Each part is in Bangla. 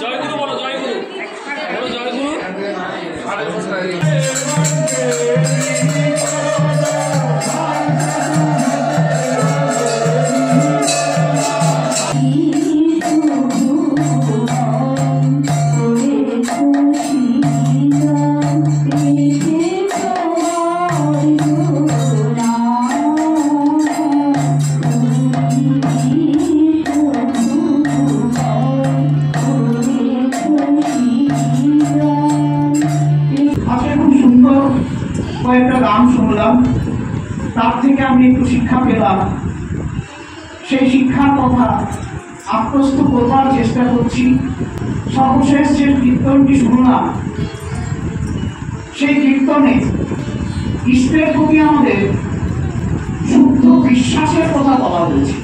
জয়গুরু বলো, জয়গুরু বলো, জয়গুরু। কয়েকটা গান শুনলাম, তার থেকে আমি একটু শিক্ষা পেলাম। সেই শিক্ষার কথা আত্মস্থ করবার চেষ্টা করছি। সর্বশেষ যে কীর্তনটি শুনলাম, সেই কীর্তনে ইষ্টের প্রতি আমাদের শুদ্ধ বিশ্বাসের কথা বলা হয়েছে।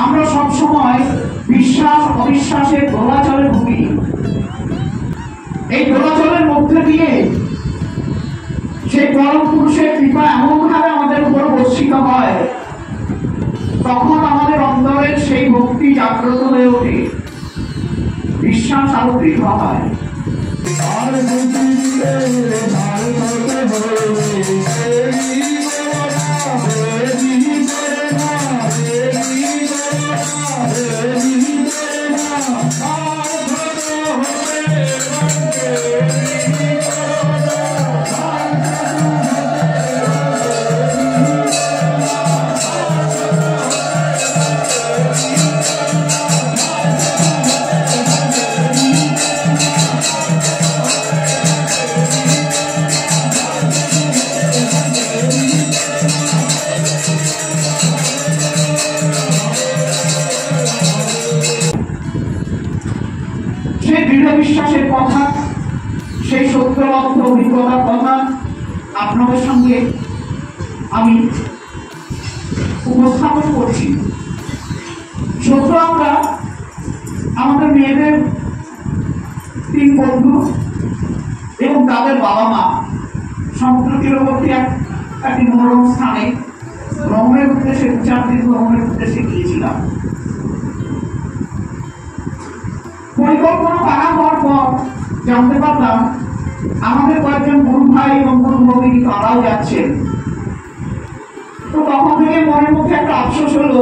আমরা সবসময় বিশ্বাস অবিশ্বাসের দোলাচলে ভুগি। এই দোলাচলের মধ্যে দিয়ে সেই পরম পুরুষের কৃপা এমনভাবে আমাদের উপর বর্ষিত হয়, তখন আমাদের অন্তরের সেই ভক্তি জাগ্রত হয়ে ওঠে, বিশ্বাস আরো দৃঢ় হয়। সেই দৃঢ় বিশ্বাসের কথা, সেই সত্যলব্ধ অভিজ্ঞতার কথা আপনাদের সঙ্গে আমি উপস্থাপন করছি। সত্য, আমরা আমাদের মেয়েদের 3 বন্ধু এবং তাদের বাবা মা সমুদ্র তীরবর্তী একটি মনোরম স্থানে ভ্রমণের উদ্দেশ্যে 4 দিন ভ্রমণের উদ্দেশ্যে গিয়েছিলাম। পরিকল্পনা করা হওয়ার পর জানতে পারলাম আমাদের কয়েকজন গুরু ভাই এবং গুরু ভগিনী তারাও যাচ্ছেন। তো তখন থেকে মনের মধ্যে একটা আফসোস হলো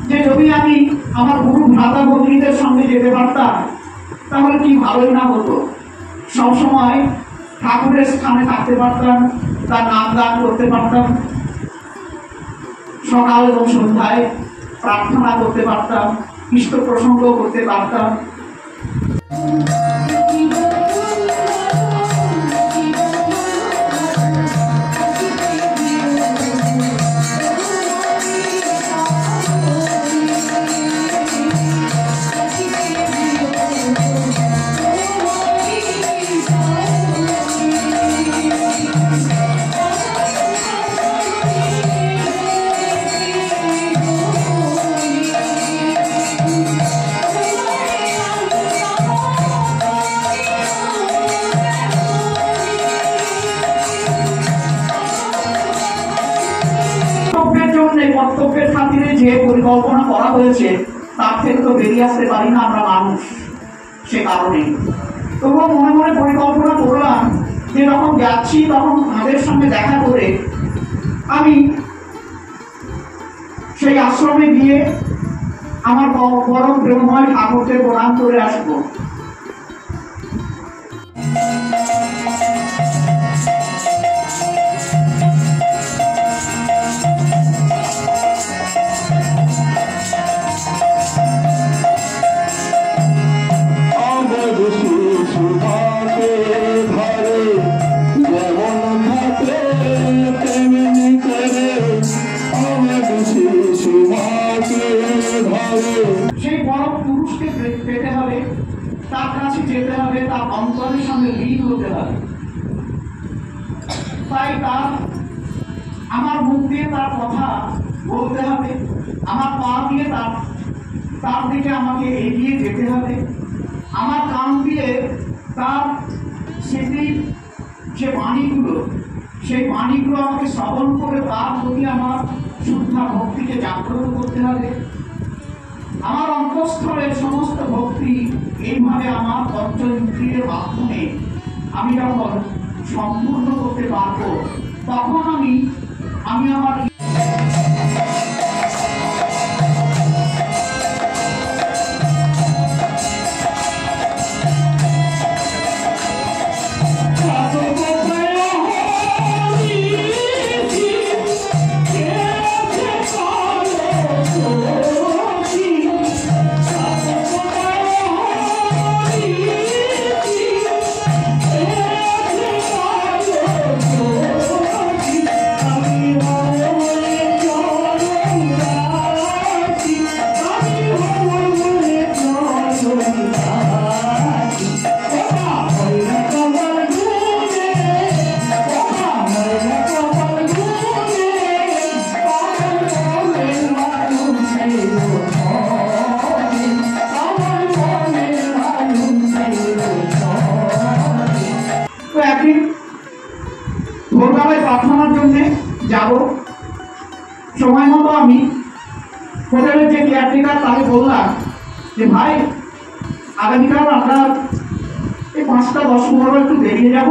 যে যদি আমি আমার গুরু ভ্রাতা ভগিনীদের সঙ্গে যেতে পারতাম তাহলে কি ভালোই না হতো। সবসময় ঠাকুরের স্থানে থাকতে পারতাম, তার নাম গান করতে পারতাম, সকাল এবং সন্ধ্যায় প্রার্থনা করতে পারতাম, ইষ্ট প্রসঙ্গ করতে পারতাম। কর্তব্যের খাতিরে যে পরিকল্পনা করা হয়েছে তার থেকে তো বেরিয়ে আসতে পারি না আমরা মানুষ, সে কারণে তবুও মনে মনে পরিকল্পনা করলাম যে যখন যাচ্ছি তখন তাদের সঙ্গে দেখা করে আমি সেই আশ্রমে গিয়ে আমার পরম প্রেমময় ঠাকুরকে প্রণাম করে আসবো। চাই তার, আমার মুখ দিয়ে তার কথা বলতে হবে, আমার পা দিয়ে তার দিকে আমাকে এগিয়ে যেতে হবে, আমার কান দিয়ে তার স্মৃতির যে বাণীগুলো, সেই বাণীগুলো আমাকে শ্রবণ করে তার প্রতি আমার শুদ্ধা ভক্তিকে জাগ্রত করতে হবে। আমার অন্তঃস্থলের সমস্ত ভক্তি এইভাবে আমার পঞ্চইন্দ্রিয়ের মাধ্যমে আমি যখন সম্পূর্ণ করতে পারবো, তখন আমি আমার ভোরবেলায় প্রার্থনার জন্য যাব। সময় মতো আমি হোটেলের যে কেয়ারটেকার তাকে বললাম যে ভাই, আগামীকাল আমরা এই 5টা 10-15 একটু বেরিয়ে যাব,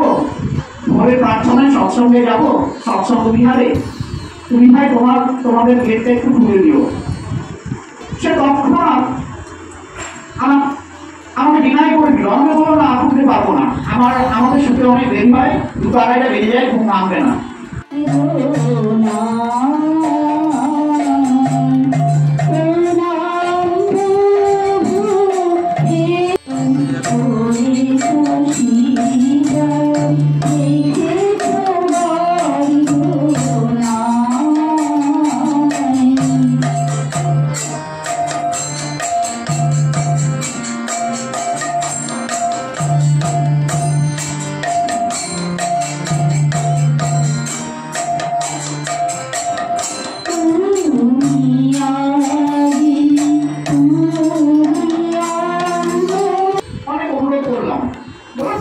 ভোরের প্রার্থনায় সৎসঙ্গে যাব, সৎসঙ্গ বিহারে, তুমি ভাই তোমাদের গেটটা একটু খুলে দিও। সে তৎক্ষণাৎ আমাকে ডিনাই করে দিল। আমি বলবো না, খুলতে পারবো না, আমাদের শুতে অনেক দেরি হয়, 2-2:30 বেরিয়ে যায়, ঘুম নামবে না।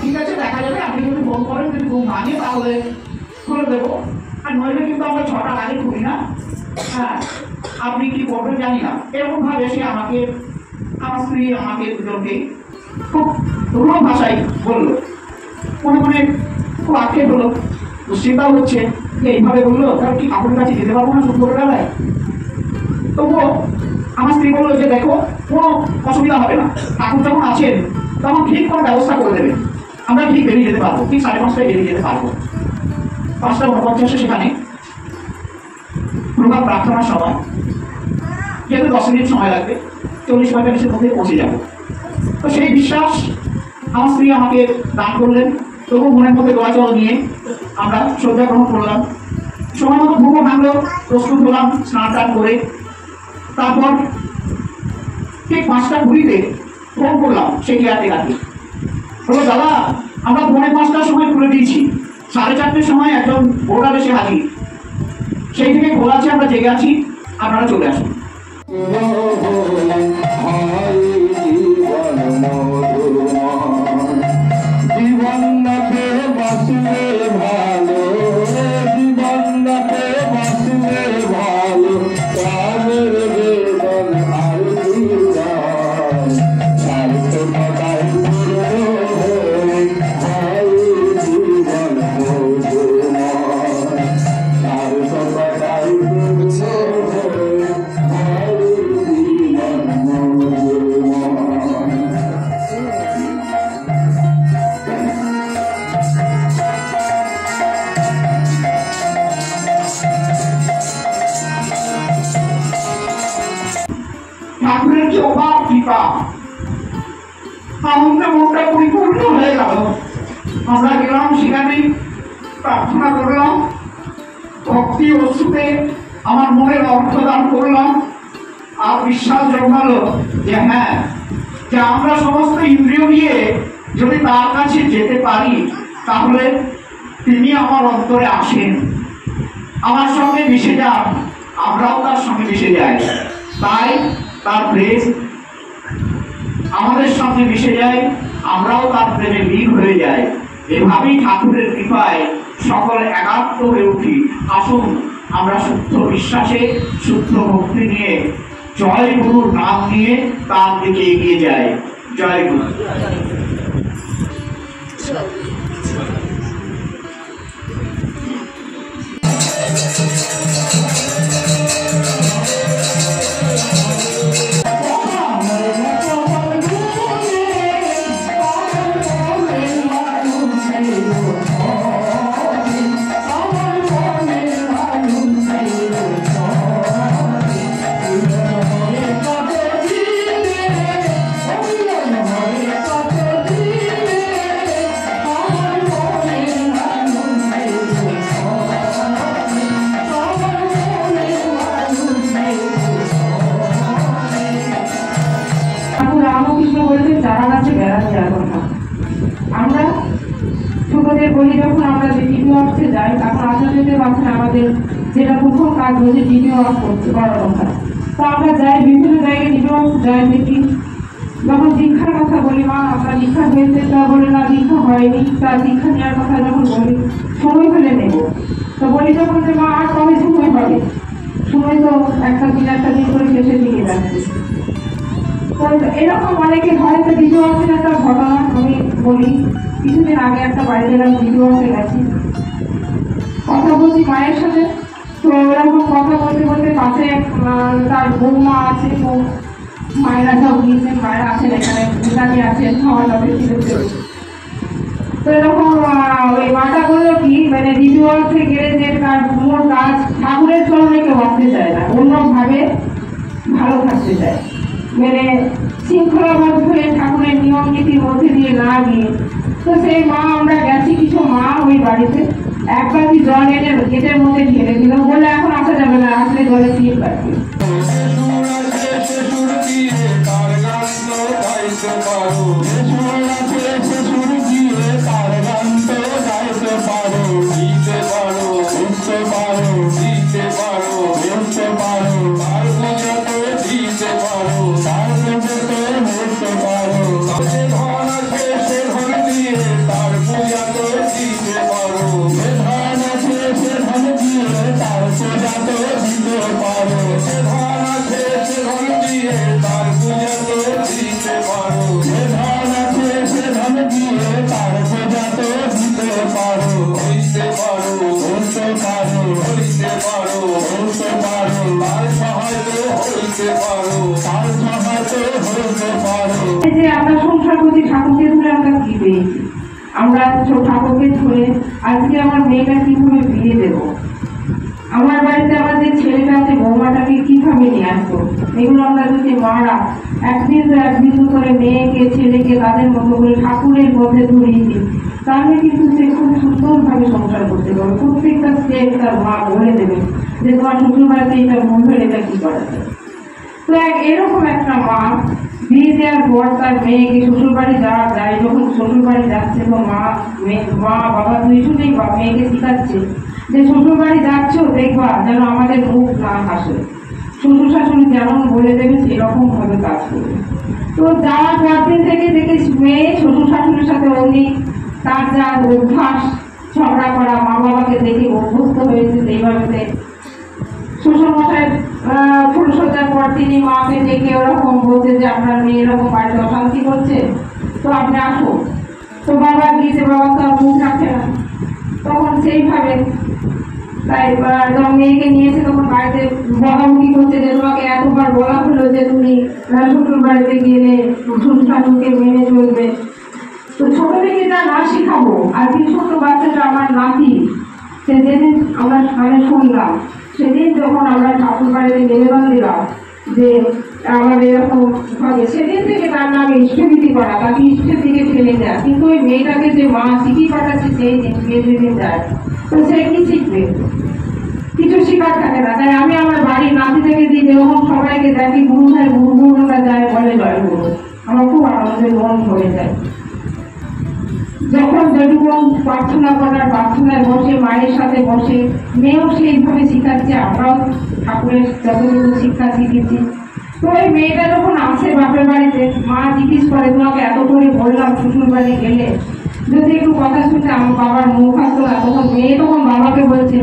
ঠিক আছে, দেখা যাবে, আপনি যদি ফোন করেন, যদি ঘুম ভাঙে তাহলে খুলে দেবো, আর নইলে কিন্তু আমরা 6টার আগে খুলি না। হ্যাঁ, আপনি কি করবেন জানি না। এরকম ভাবে সে আমাকে, আমার স্ত্রী আমাকে দুজনকে খুব রূঢ় ভাষায় বললো, মনে মনে খুব আক্ষেপ হলো, দুশ্চিন্তাও হচ্ছে যে এইভাবে বললো, তার কি কাকুর কাছে যেতে পারবো না ছোটবেলায়। তবুও আমার স্ত্রী বললো যে দেখো, কোনো অসুবিধা হবে না, ঠাকুর যখন আছেন তখন ঠিক কোনো ব্যবস্থা করে দেবে, আমরা ঠিক বেরিয়ে যেতে পারবো, ঠিক 5:30টায় বেরিয়ে যেতে পারবো। 5:49 সেখানে প্রভাব প্রার্থনার সময়, যেহেতু 10 মিনিট সময় লাগবে, 40-45-এর মধ্যে পৌঁছে যাবো। তো সেই বিশ্বাস আমার স্ত্রী আমাকে দান করলেন। তবু মনের মধ্যে দোয়া জল নিয়ে আমরা শ্রদ্ধা গ্রহণ করলাম। সময় মতো ঘুমো ভাঙলো, প্রস্তুত হলাম স্নান টান করে। তারপর ঠিক 5:20 ফোন করলাম সেই কেয়ারটেকারকে, বললো দাদা, আমরা 4:45টার সময় খুলে দিয়েছি, 4:30টার সময় একজন ভোটার এসে হাজির, সেই থেকে খোলা আছে, আমরা জেগে আছি, আপনারা চলে আসুন। ঠাকুরের যে অভাব কৃপা, আমাদের মনটা পরিপূর্ণ হয়ে গেল। আমরা গেলাম সেখানে, প্রার্থনা করলাম, ভক্তি অশ্রুতে আমার মনের অর্থদান করলাম, আর বিশ্বাস জন্মালো যে হ্যাঁ, যে আমরা সমস্ত ইন্দ্রিয় নিয়ে যদি তার কাছে যেতে পারি, তাহলে তিনি আমার অন্তরে আসেন, আমার সঙ্গে মিশে যান, আমরাও তার সঙ্গে মিশে যাই। তাই তার প্রেম আমাদের সঙ্গে মিশে যায়, আমরাও তার প্রেমে লীন হয়ে যাই। এভাবেই ঠাকুরের কৃপায় সকল একাত্ম হয়ে উঠি। আসুন আমরা শুদ্ধ বিশ্বাসে, শুদ্ধ ভক্তি নিয়ে, জয় গুরুর নাম নিয়ে তার দিকে এগিয়ে যাই। জয় গুরু। আমরা ছোটদের বলি যখন আমরা যে টিভি অফিসে যাই, তখন আচার্যদের বাচ্চা আমাদের যেটা প্রথম কাজ হচ্ছে টিভি অফ করছে করার কথা। তো আমরা যাই, বিভিন্ন জায়গায় টিভি অফ যাই, দেখি যখন দীক্ষার কথা বলি, মা আপনার দীক্ষা হয়েছে, তা বলে না দীক্ষা হয়নি। তার দীক্ষা নেওয়ার কথা যখন বলি, সময় হলে নেব, তো বলি যখন যে মা আর কবে সময় হবে, সময় তো একটা দিন করে শেষের দিকে যাচ্ছে। তো এরকম অনেকে হয়তো দ্বিতীয় অংশের একটা ঘটনা আমি বলি। কিছুদিন আগে একটা বাড়িতে গেলাম, দ্বিতীয় অংশে গেছি, কথা বলছি মায়ের সাথে। তো এরকম কথা বলতে বলতে পাশে তার বৌমা আছে, মায়েরা সব গিয়েছেন, মায়েরা আছেন এখানে, দোকানে আছেন, খাওয়া দাওয়া ছিল। তো এরকম ওই মাটা বললো কি, মানে দ্বিতীয় অংশে গেলে যে তার মূল কাজ ঠাকুরের চরণে কেউ আসতে চায় না, অন্যভাবে ভালো থাকতে চায়, মানে শৃঙ্খলাবদ্ধ হয়ে ঠাকুরের নিয়ম নীতির মধ্যে দিয়ে না গিয়ে। তো সেই মা, আমরা গেছি কিছু মা ওই বাড়িতে, এক বালতি জল এনে গেটের মধ্যে ঢেলে দিল, বলে এখন আসা যাবে না, আসলে জলে পিয়ে পাচ্ছি। আমরা সংসার করছি, ঠাকুরকে ধরে আমরা কি পেয়েছি, আমরা ঠাকুরকে ধরে আজকে আমার মেয়েটা কিভাবে বিয়ে দেবো, আমার বাড়িতে আমার যে ছেলেটা আছে বৌমাটাকে কিভাবে নিয়ে আসবো, এগুলো আমরা যদি মারা একদিন করে মেয়েকে ছেলেকে তাদের মতো করে ঠাকুরের মধ্যে ধরিয়ে দিই, তাহলে কিন্তু সে খুব সুন্দরভাবে সংসার করতে পারবে। প্রত্যেকটা স্টেপ তার মা বলে দেবে যে তোমার শ্বশুর বাড়িতে এটা মন হলে এটা কি করা যায়। তো এরকম একটা মা বিয়ে দেওয়ার পর তার মেয়েকে শ্বশুর বাড়ি যায়, যখন শ্বশুর বাড়ি যাচ্ছে তো মা বাবা দুইজনেই মেয়েকে শিখাচ্ছে যে শ্বশুর বাড়ি যাচ্ছ দেখবা যেন আমাদের মুখ না হাসে, শ্বশুর শাশুড়ি যেমন বলে দেবে সেরকম ভাবে কাজ করবে। তো যাওয়ার পর দিন থেকে দেখে মেয়ে শ্বশুর শাশুড়ির সাথে অমনি তার যা অভ্যাস ঝগড়া করা, মা বাবাকে দেখে অভ্যস্ত হয়েছে সেইভাবে। শ্বশুর মশাই ফুলসজ্জার পর তিনি মাকে ডেকে ওরকম বলছে যে আপনার মেয়ে এরকম বাড়িতে অশান্তি করছে, তো আপনি আসুন। তো বাবা গিয়েছে, বাবা তো মুখ রাখে না, তখন সেইভাবে তাই যখন মেয়েকে নিয়েছে তখন বাড়িতে বকাবকি করছে যে তোমাকে এতবার বলা হলো যে তুমি শ্বশুর বাড়িতে গেলে শ্বশুর শাশুড়িকে মেনে চলবে। তো ছোট থেকে যা না শিখাবো, আজকে ছোট বাচ্চাটা আমার নাতি, সেদিন আমরা কানে শুনলাম, সেদিন যখন আমরা ঠাকুর বাড়িতে নিবেদন দিলাম যে আমার এরকম হবে, সেদিন থেকে তার নামে ইষ্টভীতি করা, তাকে ইষ্টের দিকে ঠেলে দেয়। কিন্তু ওই মেয়েটাকে যে মা শিখিয়ে পাঠাচ্ছে সেই দিন বিয়ে যেদিন যায়, তো সে কি শিখবে, কিছু শিকার থাকে না। তাই আমি আমার বাড়ির নাতি থেকে দিই, যেরকম সবাইকে দেখি গুরু ভাই গুরুরা যায় বলে জয় গুরু, আমার খুব আনন্দের মন হয়ে যায়। যখন যেটুকু প্রার্থনা করার প্রার্থনায় বসে মায়ের সাথে বসে মেয়েও সেইভাবে শিখাচ্ছে, আমরাও ঠাকুরের যতটুকু শিক্ষা শিখেছি। তো ওই মেয়েটা যখন আসে বাপের বাড়িতে, মা জিজ্ঞেস করে তোমাকে এত করে বললাম শ্বশুর বাড়ি গেলে যদি একটু কথা শুনতে, আমার বাবার মুখ আসতো না। তখন মেয়ে তখন বাবাকে বলছে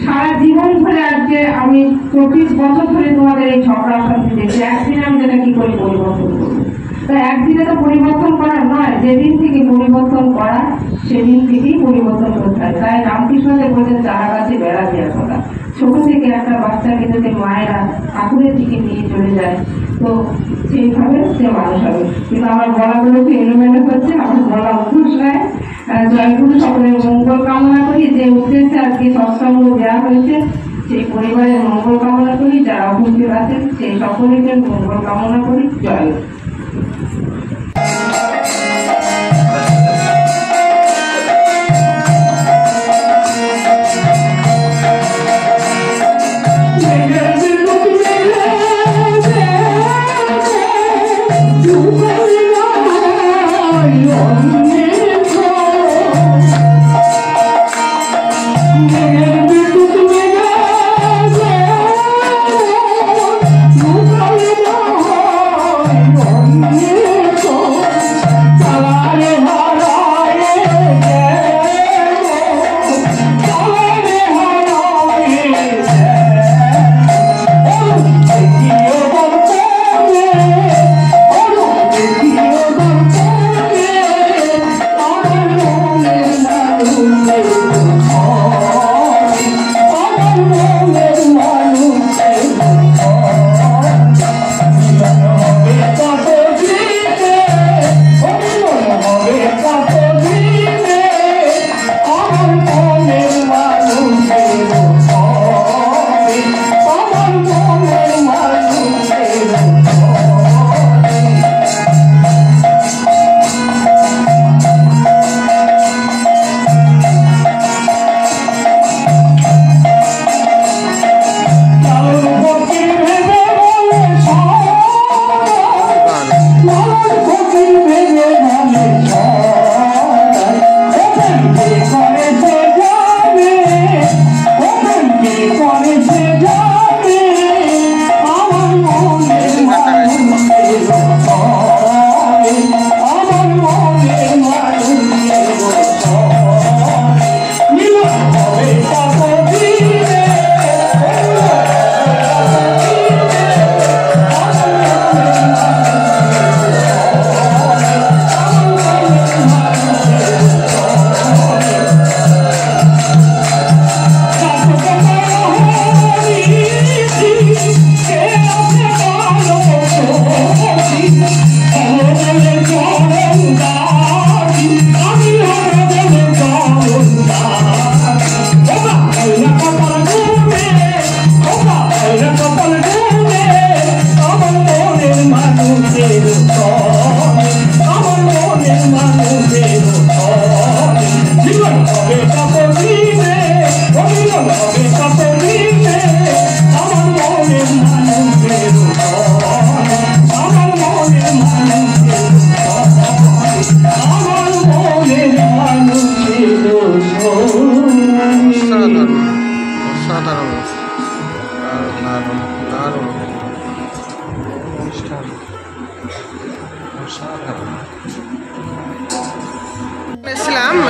সারা জীবন ধরে আজকে আমি 25 বছর ধরে তোমাদের এই ঝগড়া শান্তি দেখছি, একদিন আমি যেটা কি করে পরিবর্তন করবো। তা একদিনে তো পরিবর্তন করার নয়, যেদিন থেকে পরিবর্তন করা সেদিন থেকেই পরিবর্তন করতে হয়। তাই রামকৃষ্ণদেব বলছেন চারা গাছে বেড়া দেওয়ার কথা। ছোট থেকে একটা বাচ্চাকে যদি মায়েরা ঠাকুরের দিকে নিয়ে চলে যায় তো সেইভাবে সে মানুষ হবে। কিন্তু আমার গলাগুলো কি এলোমেলো হচ্ছে, আমার গলা উদ্দেশ্য নয়। জয়গুরু সকলের মঙ্গল কামনা করি, যে উদ্দেশ্যে আজকে সৎসঙ্গ দেওয়া হয়েছে সেই পরিবারের মঙ্গল কামনা করি, যারা উপস্থিত আছেন সেই সকলের মঙ্গল কামনা করি। জয়।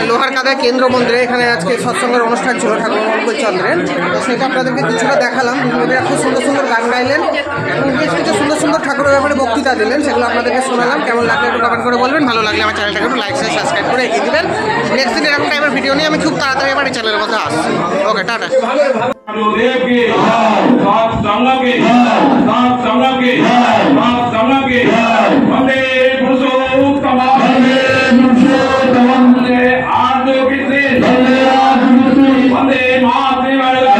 लोहारकादा केंद्र मंदिरे एखाने आज के सत्संगेर अनुष्ठान छिलो ठाकुर मंगल चंद्रेर तो सेटा आपनादेरके किछुटा देखालाम। बिष्णुदेव खूब सुंदर सुंदर गान गाइलेन এবং বেশ কিছু সুন্দর সুন্দর ঠাকুরের ব্যাপারে বক্তৃতা দিলেন, সেগুলো আপনাদেরকে শোনালাম। কেমন লাগলো একটু কমেন্ট করে বলবেন, ভালো লাগলে আমার চ্যানেলটাকে একটু লাইক শেয়ার সাবস্ক্রাইব করে এগিয়ে দিবেন। নেক্সট দিন এরকম টাইপের ভিডিও নিয়ে আমি খুব তাড়াতাড়ি আমার চ্যানেলের মধ্যে আসছি। ওকে, টাটা। देव की सात संगा की सात संगा की सात संगा की वंदे पुरुषोत्तम वंदे पुरुषोत्तम वंदे आर्दो किसे वंदे मातृवर्ण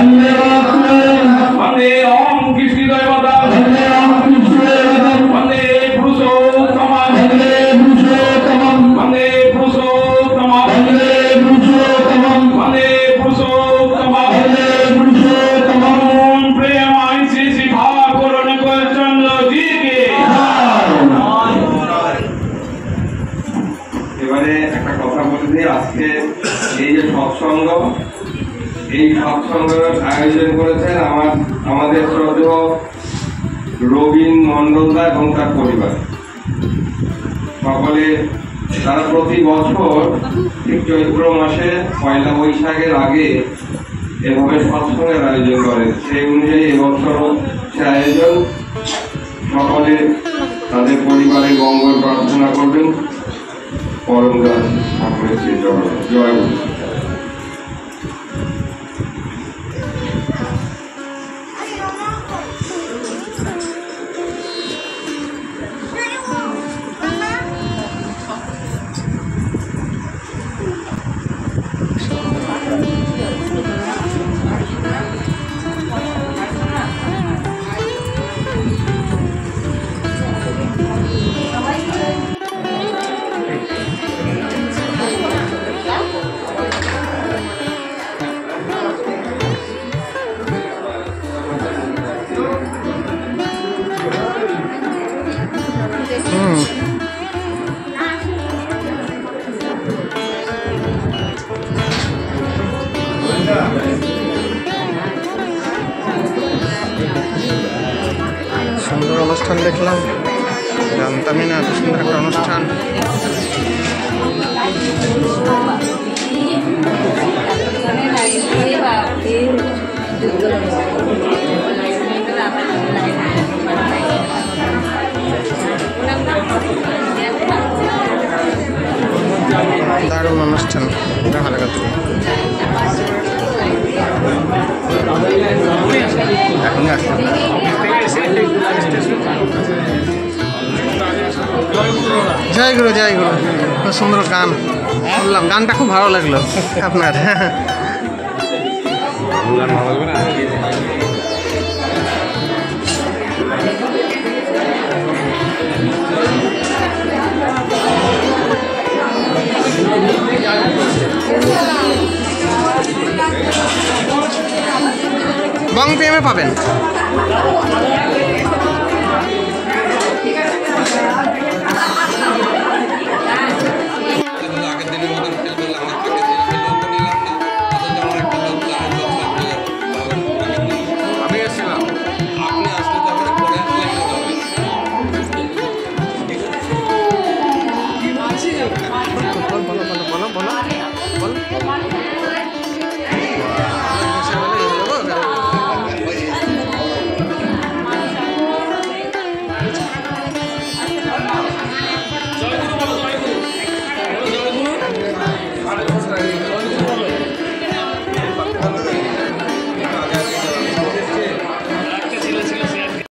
वंदे ओम कृष्ण देवता वंदे ओम कृष्ण देवता वंदे पुरुषोत्तम वंदे पुरुषोत्तम वंदे पुरुषोत्तम वंदे पुरुषोत्तम वंदे पुरुषोत्तम वंदे प्रेम ऐसी सिखा करुण चंद्र जी এই সৎসঙ্গের আয়োজন করেছেন আমাদের শ্রদ্ধেয় রবীন মন্ডলদা এবং তার পরিবার। সকলে তারা প্রতি বছর ঠিক চৈত্র মাসে পয়লা বৈশাখের আগে এভাবে সৎসঙ্গের আয়োজন করেন। সেই অনুযায়ী এবছরও সে আয়োজন। সকলে তাদের পরিবারের মঙ্গল প্রার্থনা করবেন। পরমদাস ঠাকুরের শ্রী চরণে জয় গুরু। সুন্দর অনুষ্ঠান দেখলাম, জানতামই না এত সুন্দর একটা অনুষ্ঠান। দারুণ অনুষ্ঠান, ভালো কথা। জয় গুরু, জয় গুরু। খুব সুন্দর গান শুনলাম, গানটা খুব ভালো লাগলো আপনার। বং প্রেমে পাবেন।